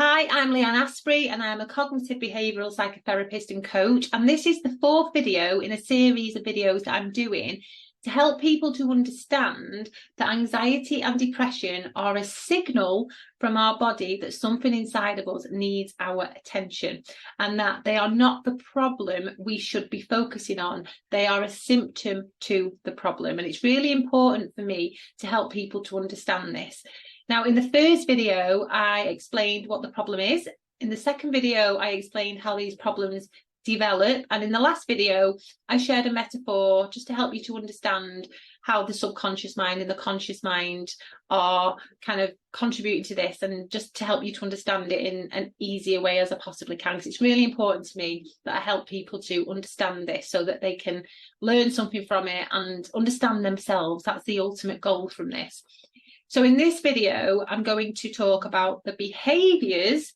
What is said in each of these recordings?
Hi, I'm Leanne Asprey and I'm a cognitive behavioural psychotherapist and coach. And this is the fourth video in a series of videos that I'm doing to help people to understand that anxiety and depression are a signal from our body that something inside of us needs our attention and that they are not the problem we should be focusing on. They are a symptom to the problem. And it's really important for me to help people to understand this. Now, in the first video, I explained what the problem is. In the second video, I explained how these problems develop. And in the last video, I shared a metaphor just to help you to understand how the subconscious mind and the conscious mind are kind of contributing to this, and just to help you to understand it in an easier way as I possibly can. Because it's really important to me that I help people to understand this so that they can learn something from it and understand themselves. That's the ultimate goal from this. So in this video, I'm going to talk about the behaviours,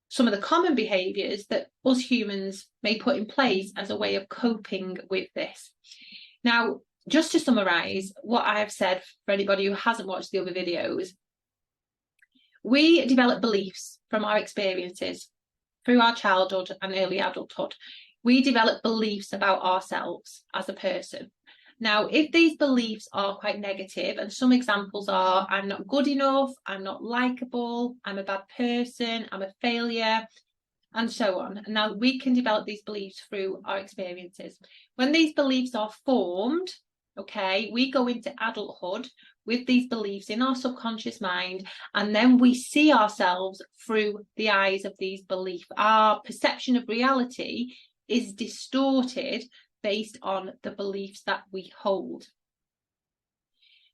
some of the common behaviours that us humans may put in place as a way of coping with this. Now, just to summarise what I have said for anybody who hasn't watched the other videos, we develop beliefs from our experiences through our childhood and early adulthood. We develop beliefs about ourselves as a person. Now, if these beliefs are quite negative, and some examples are, I'm not good enough, I'm not likable, I'm a bad person, I'm a failure, and so on. And now we can develop these beliefs through our experiences. When these beliefs are formed, okay, we go into adulthood with these beliefs in our subconscious mind, and then we see ourselves through the eyes of these beliefs. Our perception of reality is distorted based on the beliefs that we hold.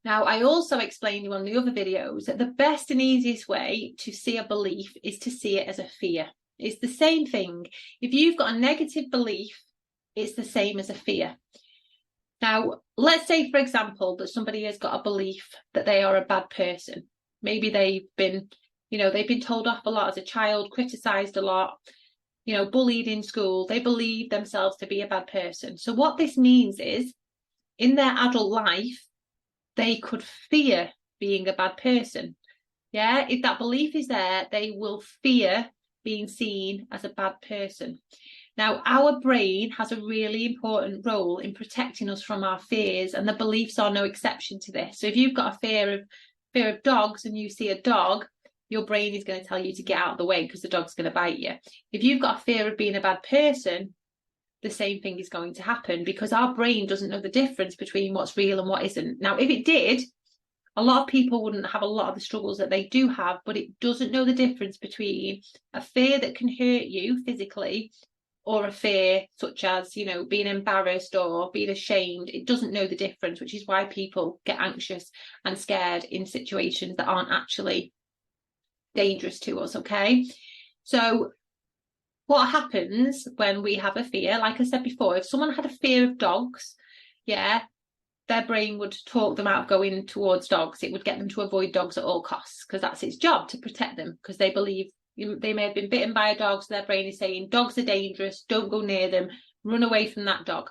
Now, I also explained on the other videos that the best and easiest way to see a belief is to see it as a fear. It's the same thing. If you've got a negative belief, it's the same as a fear. Now, let's say, for example, that somebody has got a belief that they are a bad person. Maybe they've been told off a lot as a child, criticised a lot, bullied in school. They believe themselves to be a bad person. So what this means is, in their adult life, they could fear being a bad person. Yeah, if that belief is there, they will fear being seen as a bad person. Now, our brain has a really important role in protecting us from our fears, and the beliefs are no exception to this. So if you've got a fear of dogs and you see a dog, your brain is going to tell you to get out of the way because the dog's going to bite you. If you've got a fear of being a bad person, the same thing is going to happen, because our brain doesn't know the difference between what's real and what isn't. Now, if it did, a lot of people wouldn't have a lot of the struggles that they do have, but it doesn't know the difference between a fear that can hurt you physically or a fear such as, being embarrassed or being ashamed. It doesn't know the difference, which is why people get anxious and scared in situations that aren't actually dangerous to us. Okay, so what happens when we have a fear? Like I said before, if someone had a fear of dogs, their brain would talk them out of going towards dogs. It would get them to avoid dogs at all costs, because that's its job, to protect them, because they believe they may have been bitten by a dog, so their brain is saying dogs are dangerous, don't go near them, run away from that dog.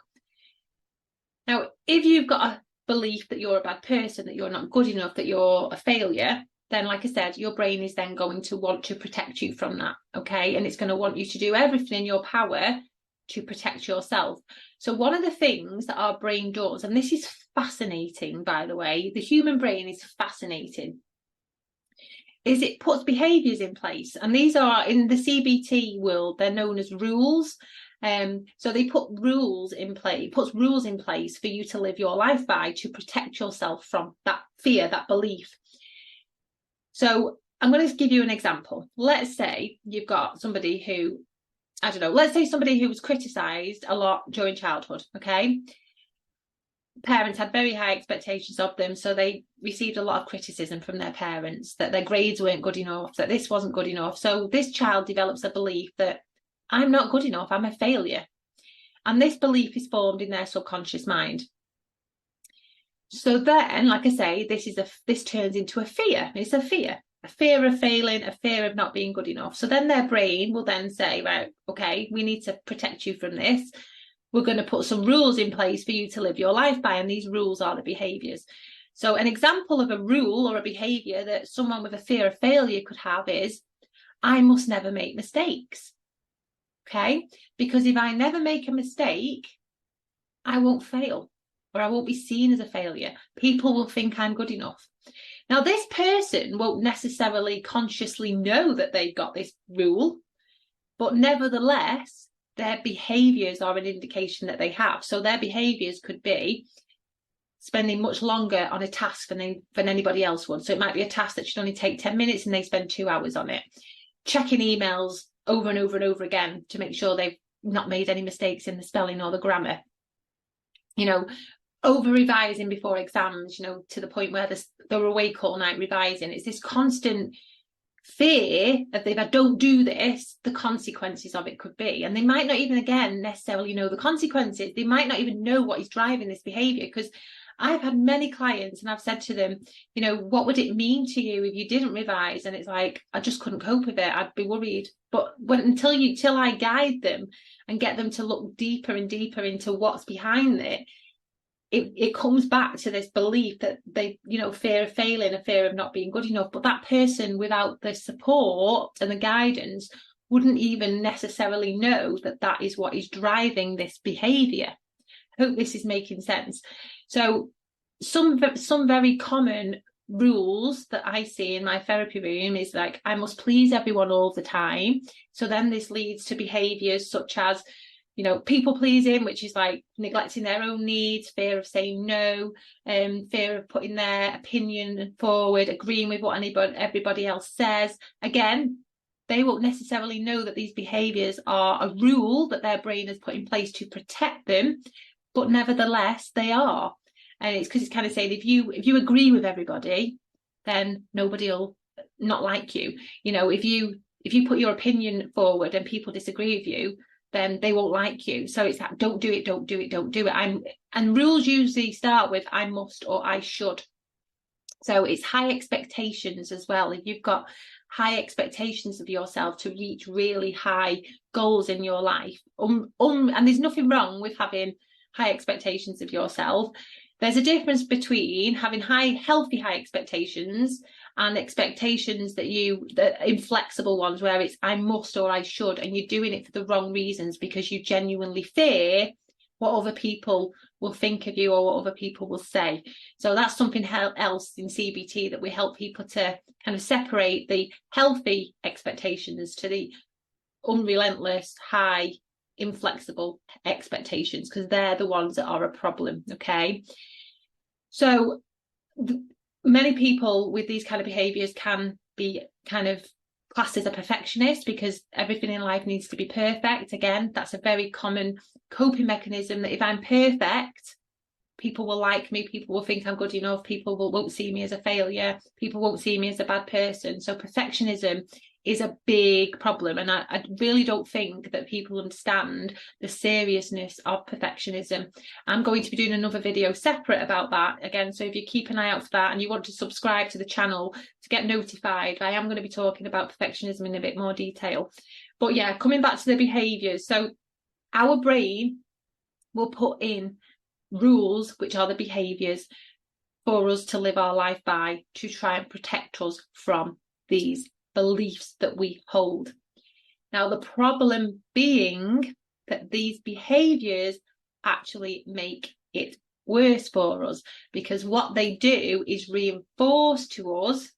Now, if you've got a belief that you're a bad person, that you're not good enough, that you're a failure, then, like I said, your brain is then going to want to protect you from that, okay? And it's going to want you to do everything in your power to protect yourself. So one of the things that our brain does, and this is fascinating, by the way, the human brain is fascinating, is it puts behaviours in place. And these are, in the CBT world, they're known as rules. So they put rules in place, puts rules in place for you to live your life by, to protect yourself from that fear, that belief. So I'm going to give you an example. Let's say you've got somebody who, let's say somebody who was criticised a lot during childhood, okay? Parents had very high expectations of them, so they received a lot of criticism from their parents, that their grades weren't good enough, that this wasn't good enough. So this child develops a belief that I'm not good enough, I'm a failure. And this belief is formed in their subconscious mind. So then, like I say, this turns into a fear. It's a fear of failing, a fear of not being good enough. So then their brain will then say, right, okay, we need to protect you from this. We're going to put some rules in place for you to live your life by, and these rules are the behaviours. So an example of a rule or a behaviour that someone with a fear of failure could have is, I must never make mistakes. Okay, because if I never make a mistake, I won't fail, or I won't be seen as a failure. People will think I'm good enough. Now, this person won't necessarily consciously know that they've got this rule, but nevertheless, their behaviours are an indication that they have. So their behaviours could be spending much longer on a task than anybody else would. So it might be a task that should only take 10 minutes and they spend 2 hours on it. Checking emails over and over and over again to make sure they've not made any mistakes in the spelling or the grammar. You know, over revising before exams, you know, to the point where they're awake all night revising. It's this constant fear of, if I don't do this, the consequences of it could be. And they might not even, again, necessarily know the consequences. They might not even know what is driving this behaviour, because I've had many clients and I've said to them, you know, what would it mean to you if you didn't revise? And it's like, I just couldn't cope with it. I'd be worried. But until I guide them and get them to look deeper and deeper into what's behind it, it comes back to this belief that they, you know, fear of failing, a fear of not being good enough. But that person, without the support and the guidance, wouldn't even necessarily know that that is what is driving this behaviour. I hope this is making sense. So some very common rules that I see in my therapy room is like, I must please everyone all the time. So then this leads to behaviours such as, you know, people pleasing, which is like neglecting their own needs, fear of saying no, fear of putting their opinion forward, agreeing with what everybody else says. Again, they won't necessarily know that these behaviours are a rule that their brain has put in place to protect them, but nevertheless they are. And it's because it's kind of saying, if you agree with everybody, then nobody will not like you. You know, if you put your opinion forward and people disagree with you, then they won't like you. So it's that, don't do it, don't do it, don't do it. And rules usually start with I must or I should. So it's high expectations as well. If you've got high expectations of yourself to reach really high goals in your life, and there's nothing wrong with having high expectations of yourself. There's a difference between having healthy high expectations and expectations that inflexible ones where it's I must or I should, and you're doing it for the wrong reasons because you genuinely fear what other people will think of you or what other people will say. So that's something else in CBT that we help people to kind of separate the healthy expectations to the unrelentless, high, inflexible expectations, because they're the ones that are a problem. Okay, so many people with these kind of behaviors can be kind of classed as a perfectionist because everything in life needs to be perfect. Again, that's a very common coping mechanism, that if I'm perfect, people will like me, people will think I'm good enough, people won't see me as a failure, people won't see me as a bad person. So perfectionism is a big problem, and I really don't think that people understand the seriousness of perfectionism. I'm going to be doing another video separate about that again, so if you keep an eye out for that and you want to subscribe to the channel to get notified, I am going to be talking about perfectionism in a bit more detail. But yeah, coming back to the behaviours, so our brain will put in rules, which are the behaviours, for us to live our life by, to try and protect us from these beliefs that we hold. Now, the problem being that these behaviours actually make it worse for us, because what they do is reinforce to us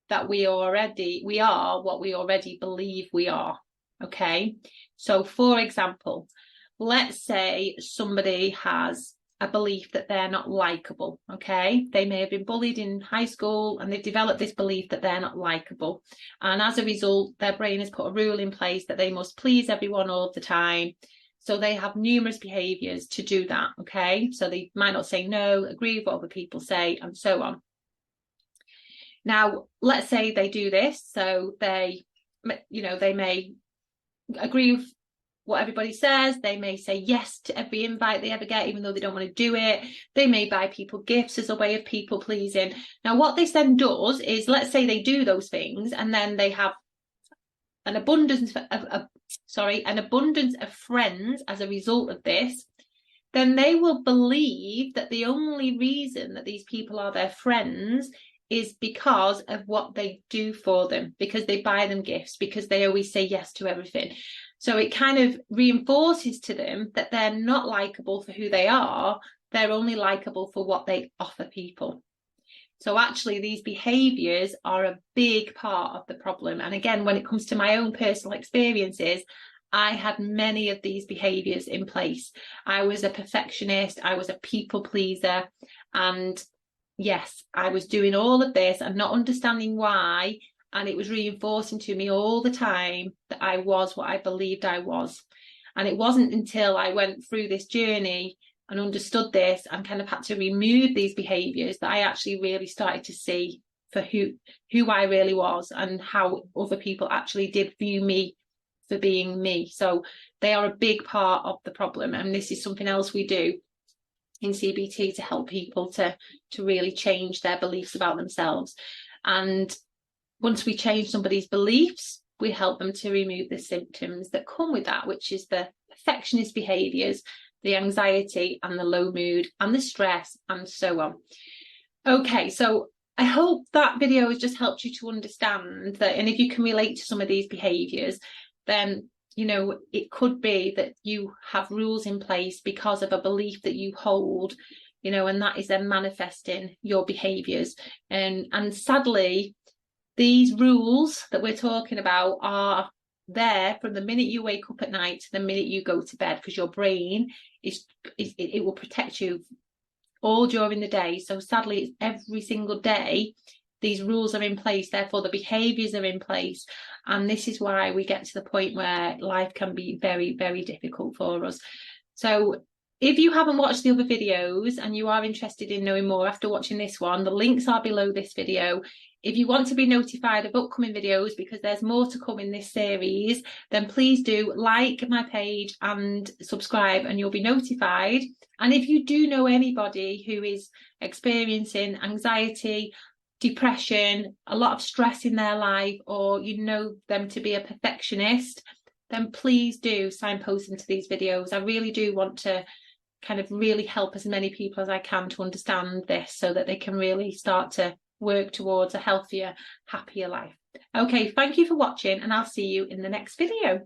that we are what we already believe we are. Okay, so for example, let's say somebody has a belief that they're not likable. Okay, they may have been bullied in high school and they've developed this belief that they're not likable, and as a result their brain has put a rule in place that they must please everyone all the time. So they have numerous behaviours to do that. Okay, so they might not say no, agree with what other people say, and so on. Now let's say they do this, so they may agree with what everybody says, they may say yes to every invite they ever get even though they don't want to do it, they may buy people gifts as a way of people pleasing. Now what this then does is, let's say they do those things and then they have an abundance of friends as a result of this, then they will believe that the only reason that these people are their friends is because of what they do for them, because they buy them gifts, because they always say yes to everything. So it kind of reinforces to them that they're not likable for who they are. They're only likable for what they offer people. So actually, these behaviours are a big part of the problem. And again, when it comes to my own personal experiences, I had many of these behaviours in place. I was a perfectionist, I was a people pleaser, and yes, I was doing all of this and not understanding why, and it was reinforcing to me all the time that I was what I believed I was. And it wasn't until I went through this journey and understood this and kind of had to remove these behaviours that I actually really started to see for who I really was and how other people actually did view me for being me. So they are a big part of the problem, and this is something else we do in CBT to help people to really change their beliefs about themselves. And once we change somebody's beliefs, we help them to remove the symptoms that come with that, which is the perfectionist behaviours, the anxiety and the low mood and the stress and so on. Okay, so I hope that video has just helped you to understand that, and if you can relate to some of these behaviours, then you know, it could be that you have rules in place because of a belief that you hold, you know, and that is then manifesting your behaviours. And sadly, these rules that we're talking about are there from the minute you wake up at night to the minute you go to bed, because your brain it will protect you all during the day. So sadly, it's every single day these rules are in place, therefore the behaviours are in place. And this is why we get to the point where life can be very, very difficult for us. So if you haven't watched the other videos and you are interested in knowing more after watching this one, the links are below this video. If you want to be notified of upcoming videos, because there's more to come in this series, then please do like my page and subscribe and you'll be notified. And if you do know anybody who is experiencing anxiety, depression, a lot of stress in their life, or you know them to be a perfectionist, then please do signpost into these videos. I really do want to kind of really help as many people as I can to understand this so that they can really start to work towards a healthier, happier life. Okay, thank you for watching, and I'll see you in the next video.